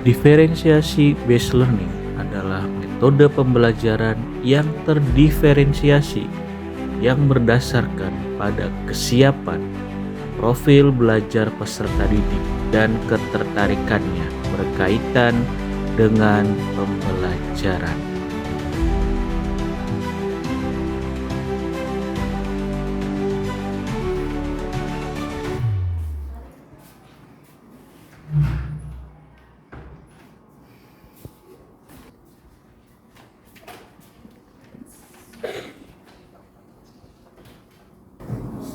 Diferensiasi based learning adalah metode pembelajaran yang terdiferensiasi yang berdasarkan pada kesiapan, profil belajar peserta didik, dan ketertarikannya berkaitan dengan pembelajaran.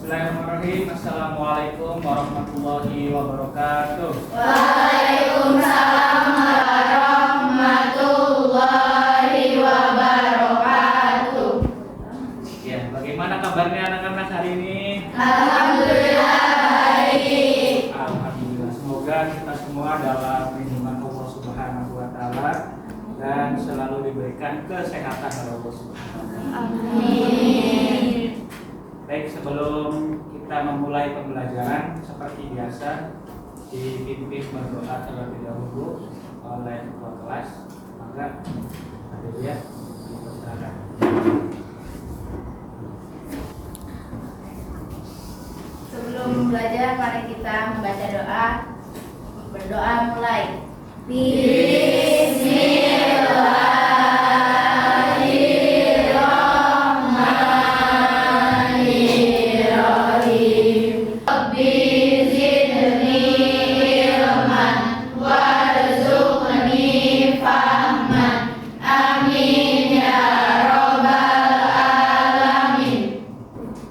Bismillahirrahmanirrahim. Assalamualaikum warahmatullahi wabarakatuh. Waalaikumsalam warahmatullahi wabarakatuh. Ya, bagaimana kabarnya anak-anak hari ini? Alhamdulillah baik. Alhamdulillah. Semoga kita semua dalam lindungan Allah Subhanahu wa taala dan selalu diberikan kesehatan oleh Allah Subhanahu wa taala. Amin. Baik, sebelum kita memulai pembelajaran seperti biasa dipimpin berdoa terlebih dahulu oleh ketua kelas. Maka hadirin dipersilakan. Sebelum belajar, mari kita membaca doa. Berdoa mulai. Bismillahirrahmanirrahim. Rabbi zidni ilman warzuqni fahman. Amin ya rabbal alamin.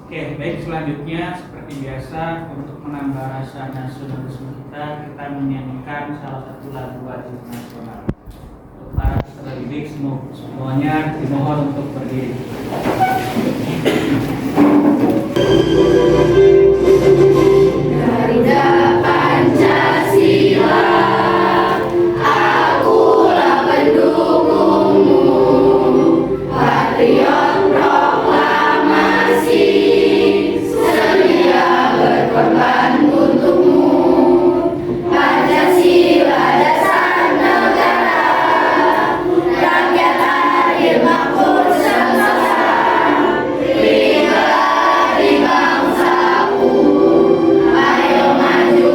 Oke, baik, selanjutnya seperti biasa untuk menambah rasa nasionalisme kita menyanyikan salah satu lagu wajib nasional. Untuk para peserta didik semuanya dimohon untuk berdiri. Garuda Pancasila, akulah pendukungmu, patriot proklamasi, setia berkorban untukmu. Pancasila dasar negara, rakyat adil makmur sengsara, berilah di bangsaku. Ayo maju,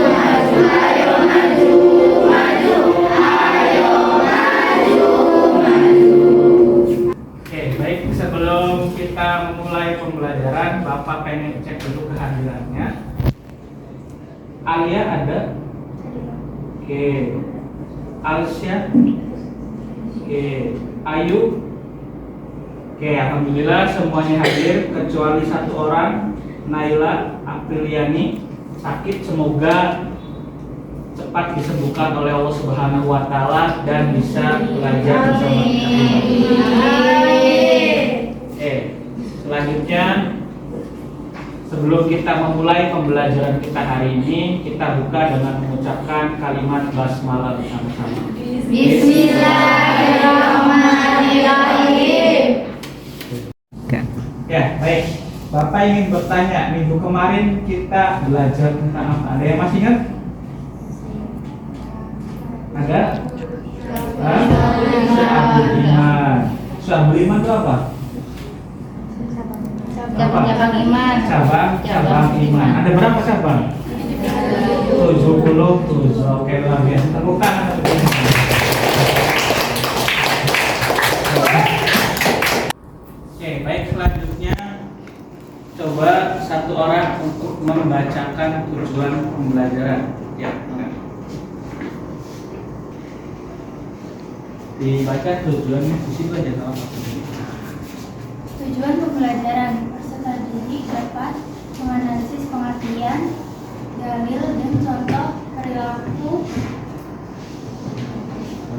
maju, ayo maju, maju, ayo maju, maju. Oke, baik, sebelum kita memulai pembelajaran, Bapak pengen cek dulu kehadirannya. Alia ada? Oke. Alsya? Oke. Ayu? Oke, alhamdulillah semuanya hadir kecuali satu orang, Naila Apriliani, sakit. Semoga cepat disembuhkan oleh Allah Subhanahu wa taala dan bisa belajar bersama kita. Selanjutnya sebelum kita memulai pembelajaran kita hari ini, kita buka dengan mengucapkan kalimat basmalah bersama-sama. Bismillahirrahmanirrahim. Ya, baik. Bapak ingin bertanya, minggu kemarin kita belajar tentang apa? Ada yang masih ingat? Ada? Sya'abul iman. Sya'abul iman itu apa? Cabang iman. Cabang iman. Ada berapa cabang? 77. Oke, luar biasa. Tepuk tangan. Oke, baik, selanjutnya coba satu orang untuk membacakan tujuan pembelajaran. Ya, enggak. Dibaca tujuannya di situ aja kalau Tujuan pembelajaran peserta didik dapat menganalisis pengertian, dalil, dan contoh perilaku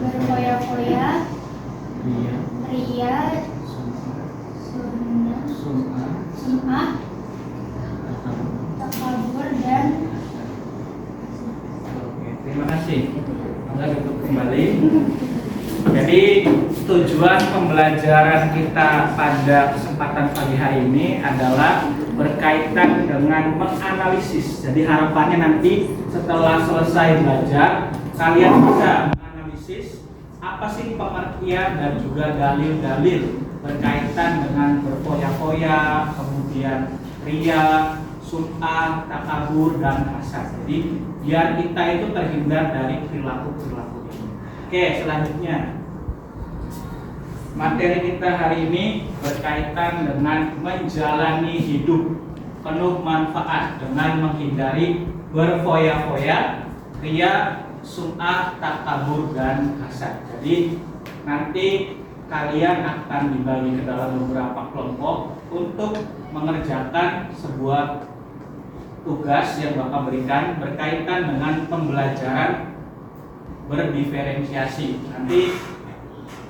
berfoya-foya, ria, sum'ah, takabur, dan Oke, terima kasih. Anda untuk kembali. Jadi tujuan pembelajaran kita pada kesempatan pagi hari ini adalah berkaitan dengan menganalisis. Jadi harapannya nanti setelah selesai belajar, kalian bisa menganalisis apa sih pengertian dan juga dalil-dalil berkaitan dengan berfoya-foya, kemudian riya, sum'ah, takabur, dan hasad. Jadi biar kita itu terhindar dari perilaku-perilaku ini. Oke, selanjutnya materi kita hari ini berkaitan dengan menjalani hidup penuh manfaat dengan menghindari berfoya-foya, riya, sum'ah, takabur, dan hasad. Jadi nanti kalian akan dibagi ke dalam beberapa kelompok untuk mengerjakan sebuah tugas yang Bapak berikan berkaitan dengan pembelajaran berdiferensiasi. Nanti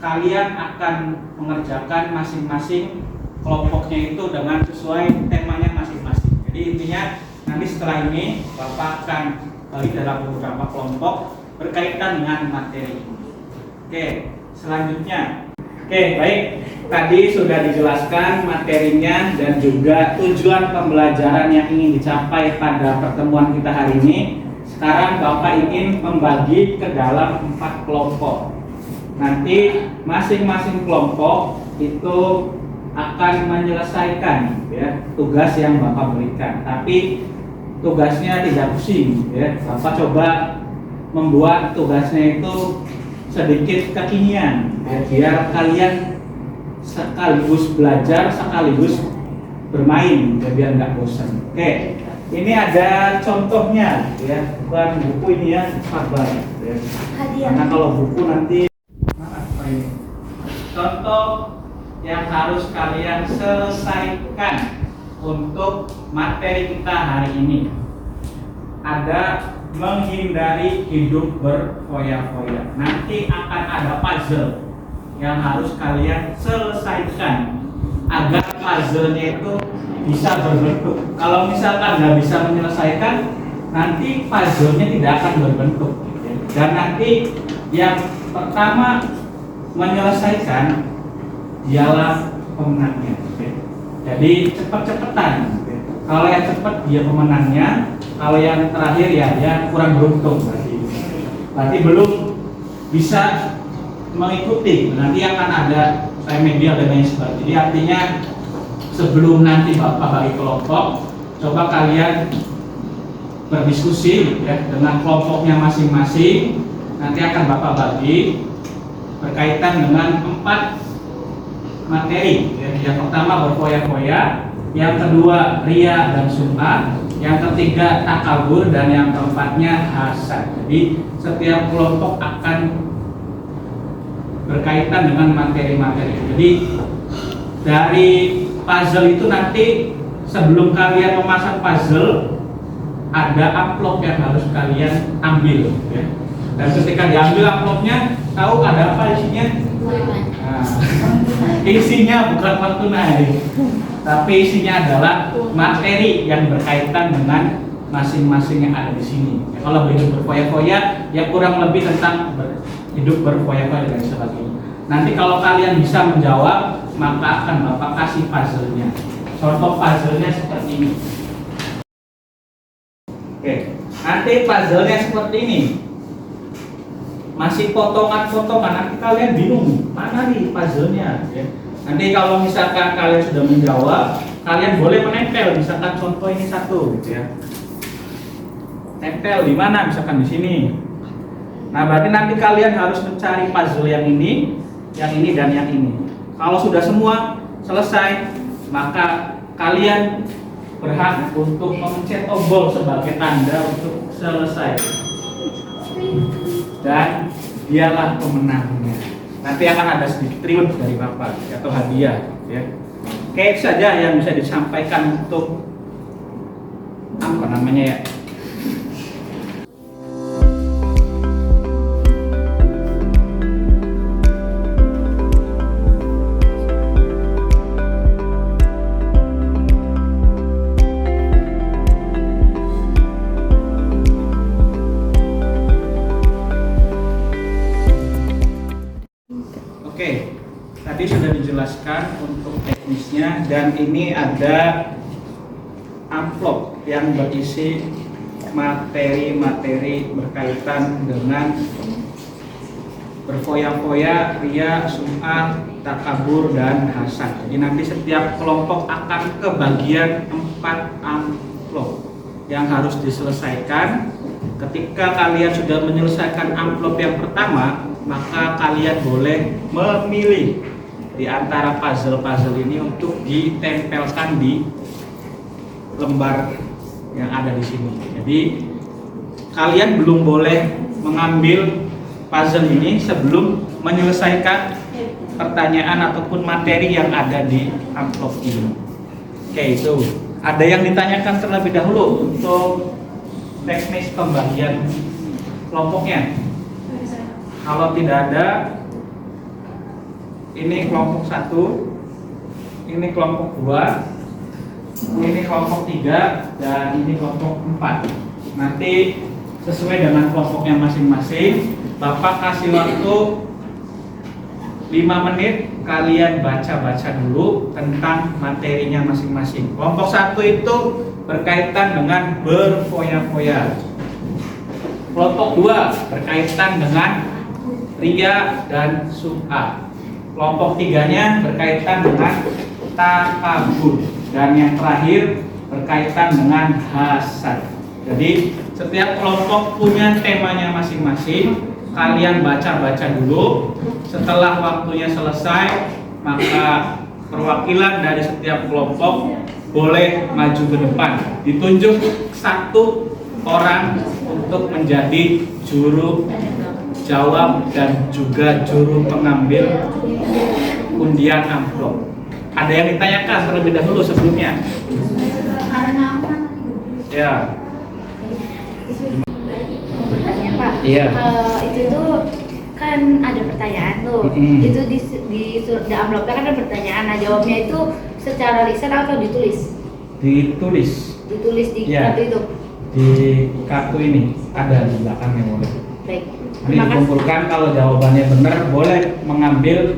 kalian akan mengerjakan masing-masing kelompoknya itu dengan sesuai temanya masing-masing. Jadi intinya nanti setelah ini Bapak akan bagi dalam beberapa kelompok berkaitan dengan materi ini. Oke, selanjutnya. Oke, baik. Tadi sudah dijelaskan materinya dan juga tujuan pembelajaran yang ingin dicapai pada pertemuan kita hari ini. Sekarang Bapak ingin membagi ke dalam 4 kelompok. Nanti masing-masing kelompok itu akan menyelesaikan ya tugas yang Bapak berikan. Tapi tugasnya tidak pusing ya. Bapak coba membuat tugasnya itu sedikit kekinian ya, biar kalian sekaligus belajar sekaligus bermain ya, biar nggak bosan. Oke, ini ada contohnya ya, bukan buku ini ya, sabar ya. Karena kalau buku nanti apa ini? Contoh yang harus kalian selesaikan untuk materi kita hari ini ada menghindari hidup berfoya-foya. Nanti akan ada puzzle yang harus kalian selesaikan agar puzzle-nya itu bisa berbentuk. Kalau misalkan nggak bisa menyelesaikan, nanti puzzle-nya tidak akan berbentuk. Dan nanti yang pertama menyelesaikan dialah pemenangnya. Jadi cepet-cepetan. Kalau yang cepat dia pemenangnya. Kalau yang terakhir ya dia kurang beruntung berarti belum bisa mengikuti. Nanti akan ada remedial dan lain sebagainya. Jadi artinya sebelum nanti Bapak bagi kelompok, coba kalian berdiskusi ya dengan kelompoknya masing-masing. Nanti akan Bapak bagi berkaitan dengan 4 materi. Ya. Yang pertama berfoya-foya, yang kedua riya dan sum'ah, yang ketiga takabur, dan yang keempatnya hasad. Jadi setiap kelompok akan berkaitan dengan materi-materi. Jadi dari puzzle itu nanti sebelum kalian memasang puzzle ada amplop yang harus kalian ambil ya. Dan ketika diambil amplopnya, tahu ada apa isinya? Nah, isinya bukan uang tunai, tapi isinya adalah materi yang berkaitan dengan masing-masing yang ada di sini. Ya, kalau hidup berfoya-foya, ya kurang lebih tentang hidup berfoya-foya dan sebagainya. Nanti kalau kalian bisa menjawab, maka akan Bapak kasih puzzle-nya. Contoh puzzle-nya seperti ini. Oke, nanti puzzle-nya seperti ini. Masih potongan-potongan, nanti kalian bingung mana nih puzzle-nya ya. Nanti kalau misalkan kalian sudah menjawab, kalian boleh menempel, misalkan contoh ini satu gitu ya. Tempel di mana? Misalkan di sini. Nah, berarti nanti kalian harus mencari puzzle yang ini dan yang ini. Kalau sudah semua selesai, maka kalian berhak untuk memencet tombol sebagai tanda untuk selesai. Dan dialah pemenangnya. Nanti akan ada sedikit reward dari Bapak atau hadiah ya. Oke, itu saja yang bisa disampaikan untuk apa namanya ya. Oke, tadi sudah dijelaskan untuk teknisnya, dan ini ada amplop yang berisi materi-materi berkaitan dengan berfoya-foya, ria, sum'ah, takabur, dan hasad. Jadi nanti setiap kelompok akan kebagian 4 amplop yang harus diselesaikan. Ketika kalian sudah menyelesaikan amplop yang pertama, maka kalian boleh memilih di antara puzzle-puzzle ini untuk ditempelkan di lembar yang ada di sini. Jadi kalian belum boleh mengambil puzzle ini sebelum menyelesaikan pertanyaan ataupun materi yang ada di amplop ini. Oke, itu. Ada yang ditanyakan terlebih dahulu untuk teknis pembagian kelompoknya? Kalau tidak ada, ini kelompok 1, ini kelompok 2, ini kelompok 3, dan ini kelompok 4. Nanti sesuai dengan kelompoknya masing-masing, Bapak kasih waktu 5 menit, kalian baca-baca dulu tentang materinya masing-masing. Kelompok 1 itu berkaitan dengan berfoya-foya. Kelompok 2 berkaitan dengan ria dan sum'ah. Kelompok 3-nya berkaitan dengan takabur. Dan yang terakhir berkaitan dengan hasad. Jadi setiap kelompok punya temanya masing-masing. Kalian baca-baca dulu. Setelah waktunya selesai, maka perwakilan dari setiap kelompok boleh maju ke depan. Ditunjuk 1 orang untuk menjadi juru jawab dan juga juru pengambil undian amplop. Ada yang ditanyakan terlebih dahulu sebelumnya? Ya. Pertanyaan Pak. Iya. Itu tuh kan ada pertanyaan tuh. Itu di amplopnya kan ada pertanyaan. Nah jawabnya itu secara lisan atau ditulis? Ditulis. Ditulis di Iya. kartu itu. Di kartu ini ada di belakangnya boleh. Baik. Ini dikumpulkan, kalau jawabannya benar boleh mengambil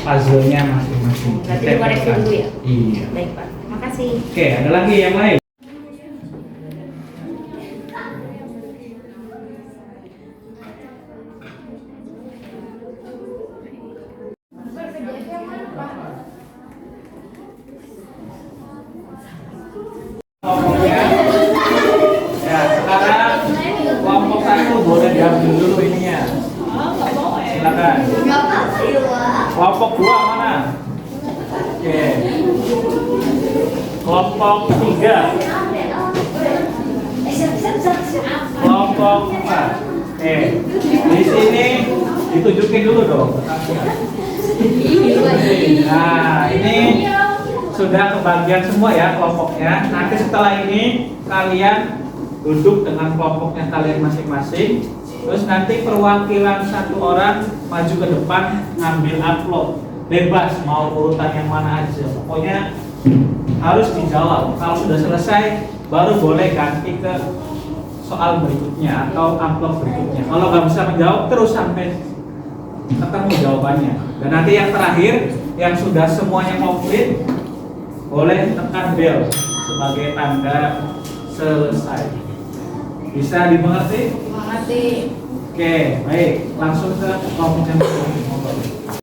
puzzle-nya masing-masing. Berarti dikoreksi dulu ya? Iya. Baik Pak. Makasih. Oke, ada lagi yang lain? Ya, sekarang kelompok 1 boleh diambil dulu ininya. Silakan. Kelompok 2 mana? Oke. Kelompok 3. Kelompok 4. Oke. Di sini ditunjukin dulu dong. Nah, ini sudah kebagian semua ya kelompoknya. Nanti setelah ini kalian duduk dengan kelompoknya kalian masing-masing. Terus nanti perwakilan 1 orang maju ke depan ngambil amplop. Bebas mau urutan yang mana aja. Pokoknya harus dijawab. Kalau sudah selesai baru boleh ganti ke soal berikutnya atau amplop berikutnya. Kalau nggak bisa menjawab terus sampai ketemu jawabannya. Dan nanti yang terakhir yang sudah semuanya komplit boleh tekan bel sebagai tanda selesai. Bisa dimengerti? Mengerti. Oke, baik. Langsung ke kelompok yang berikutnya.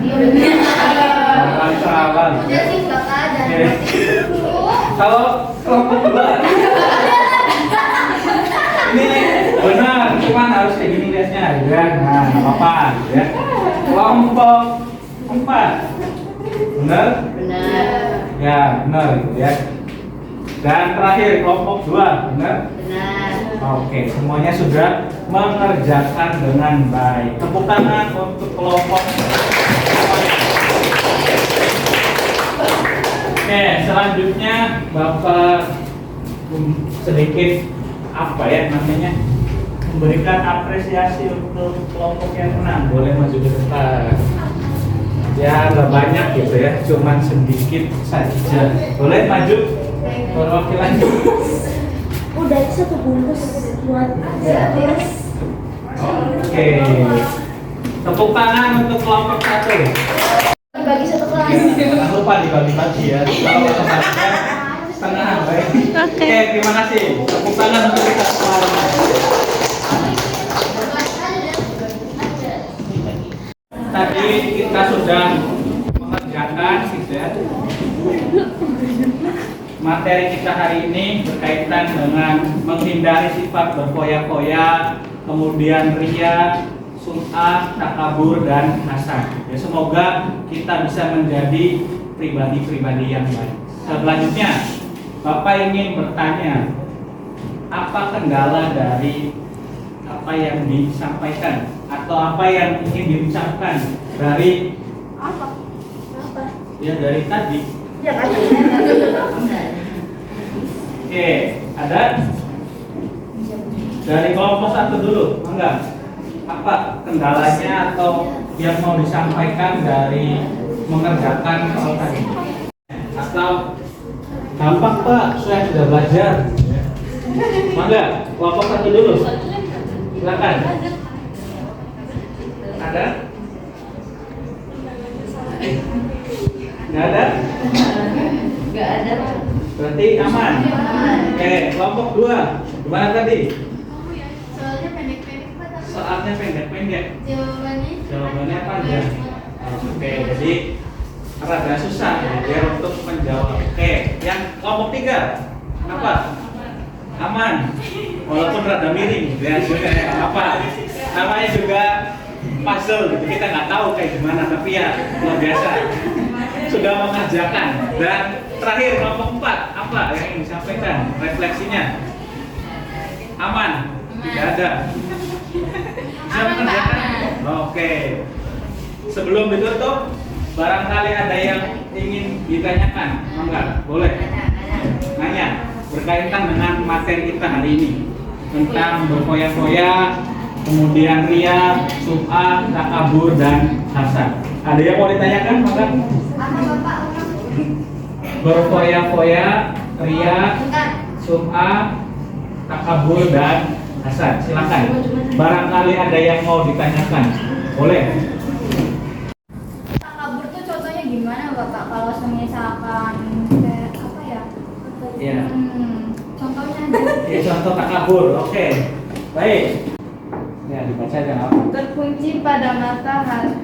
Iya benar. Salah. Udah sih kakak dan Oke. Kalau kelompok dua ini benar, cuman harus kayak gini lihatnya ya. Nah, nggak apa-apa ya. Kelompok 4 benar? Benar. Ya, benar gitu ya. Dan terakhir kelompok 2 benar? Benar. Oke, semuanya sudah mengerjakan dengan baik. Tepuk tangan untuk kelompok. Oke, selanjutnya Bapak sedikit apa ya namanya, memberikan apresiasi untuk kelompok yang menang. Boleh maju ke depan. Ya, nggak banyak gitu ya, cuman sedikit saja. Boleh maju perwakilan. Udah satu bungkus buat terus. Oke. Tepuk tangan untuk kelompok 1. Bagi satu kelas. Jangan lupa dibagi-bagi ya. Kalau kelasnya setengah baik. Oke, terima kasih. Tepuk tangan untuk kita semua. Tadi kita sudah mengerjakan gitu ya. Materi kita hari ini berkaitan dengan menghindari sifat berfoya-foya, kemudian ria, sum'ah, takabur, dan hasad. Ya, semoga kita bisa menjadi pribadi-pribadi yang baik. Selanjutnya, Bapak ingin bertanya, apa kendala dari apa yang disampaikan atau apa yang ingin diucapkan dari Apa? Apa? ya dari tadi? Ya kan? Oke, ada dari kelompok 1 dulu, enggak? Apa kendalanya atau yang mau disampaikan dari mengerjakan soal tadi? Atau gampang Pak, saya sudah belajar. Mangga, kelompok 1 dulu. Silakan. Ada? Nggak ada? Enggak ada. Berarti aman. Aman. Oke, kelompok 2. Gimana tadi? Soalnya pendek-pendek Pak. Soalnya pendek-pendek. Jawabannya panjang. Oke, jadi rada susah ya untuk menjawab. Oke, yang kelompok 3 apa? Aman. Walaupun rada miring ya juga ya. Apa? Namanya juga puzzle gitu. Kita nggak tahu kayak gimana, tapi ya luar biasa. Sudah mengerjakan. Dan terakhir kelompok 4 apa yang ingin disampaikan? Refleksinya. Aman. Tidak ada. Bisa Aman, Pak, mengerjakan? aman. Oke. Sebelum ditutup, barangkali ada yang ingin ditanyakan, enggak? Boleh nanya berkaitan dengan materi kita hari ini tentang berfoya-foya, kemudian ria, sum'ah, takabur, dan hasad. Ada yang mau ditanyakan, enggak? Apa Bapak? Berfoya-foya, ria, sum'ah, takabur, dan hasad. Silakan. Barangkali ada yang mau ditanyakan. Boleh. Takabur tuh contohnya gimana Bapak? Kalau misalkan kayak apa ya? Iya. Contohnya Ini contoh takabur. Oke. Baik. Ya, dibaca aja nggak apa. Terkunci pada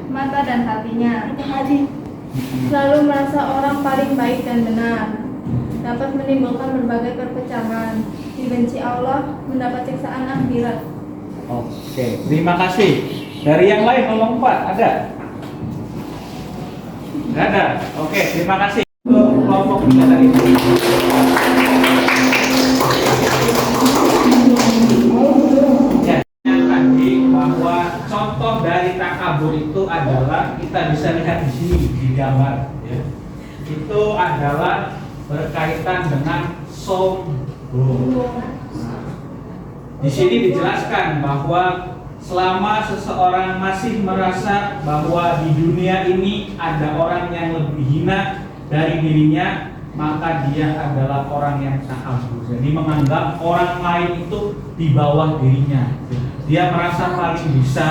mata dan hatinya. Selalu merasa orang paling baik dan benar. Dapat menimbulkan berbagai perpecahan. Dibenci Allah, mendapat siksaan akhirat. Oke, terima kasih. Dari yang lain kelompok 4 ada? Nggak ada. Oke, terima kasih untuk kelompok 3 tadi. Ya, yang tadi bahwa contoh dari takabur itu adalah kita bisa lihat di sini di gambar. Ya. Itu adalah berkaitan dengan sombong. Di sini dijelaskan bahwa selama seseorang masih merasa bahwa di dunia ini ada orang yang lebih hina dari dirinya, maka dia adalah orang yang takabur. Jadi menganggap orang lain itu di bawah dirinya. Dia merasa paling bisa,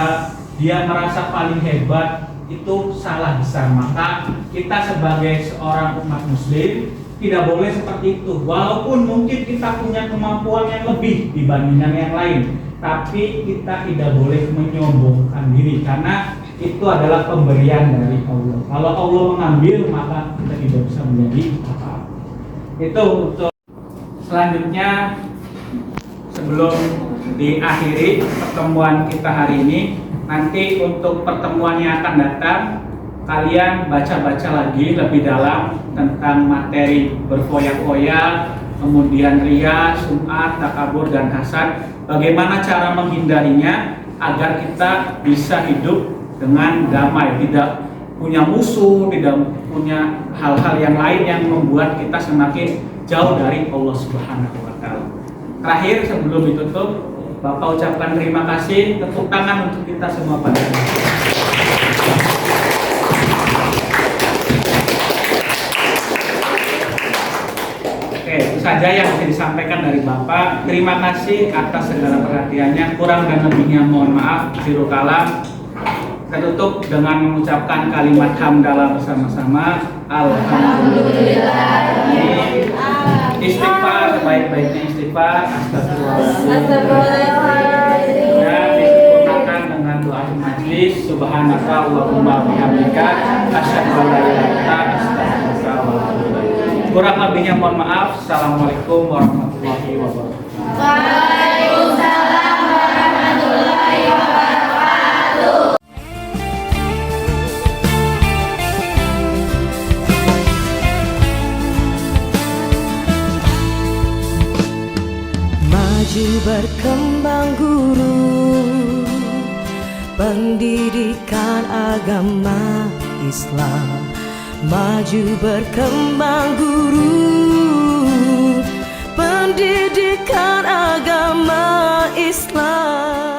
dia merasa paling hebat, itu salah besar. Maka kita sebagai seorang umat muslim tidak boleh seperti itu. Walaupun mungkin kita punya kemampuan yang lebih dibandingkan yang lain, tapi kita tidak boleh menyombongkan diri, karena itu adalah pemberian dari Allah. Kalau Allah mengambil, maka kita tidak bisa menjadi apa-apa. Itu untuk selanjutnya, sebelum diakhiri pertemuan kita hari ini, nanti untuk pertemuan yang akan datang, kalian baca-baca lagi lebih dalam tentang materi berfoya-foya, kemudian riya, sum'at, takabur, dan hasad. Bagaimana cara menghindarinya agar kita bisa hidup dengan damai, tidak punya musuh, tidak punya hal-hal yang lain yang membuat kita semakin jauh dari Allah Subhanahu wa Ta'ala. Terakhir sebelum ditutup, Bapak ucapkan terima kasih, tepuk tangan untuk kita semua pada hari ini. Oke, itu saja yang bisa disampaikan dari Bapak. Terima kasih atas segala perhatiannya. Kurang dan lebihnya mohon maaf. Akhirul kalam. Kita tutup dengan mengucapkan kalimat hamdalah bersama-sama. Alhamdulillah. Istighfar, sebaik-baiknya istighfar. Astagfirullahaladzim. Dan disempurnakan dengan doa majlis. Subhanaka Allahumma bihamdika asyhadu an la ilaha illa anta astaghfiruka wa atubu ilaik. Kurang lebihnya mohon maaf. Assalamualaikum warahmatullahi wabarakatuh. Waalaikumsalam warahmatullahi wabarakatuh. Maju berkembang guru pendidikan agama Islam. Maju berkembang guru pendidikan agama Islam.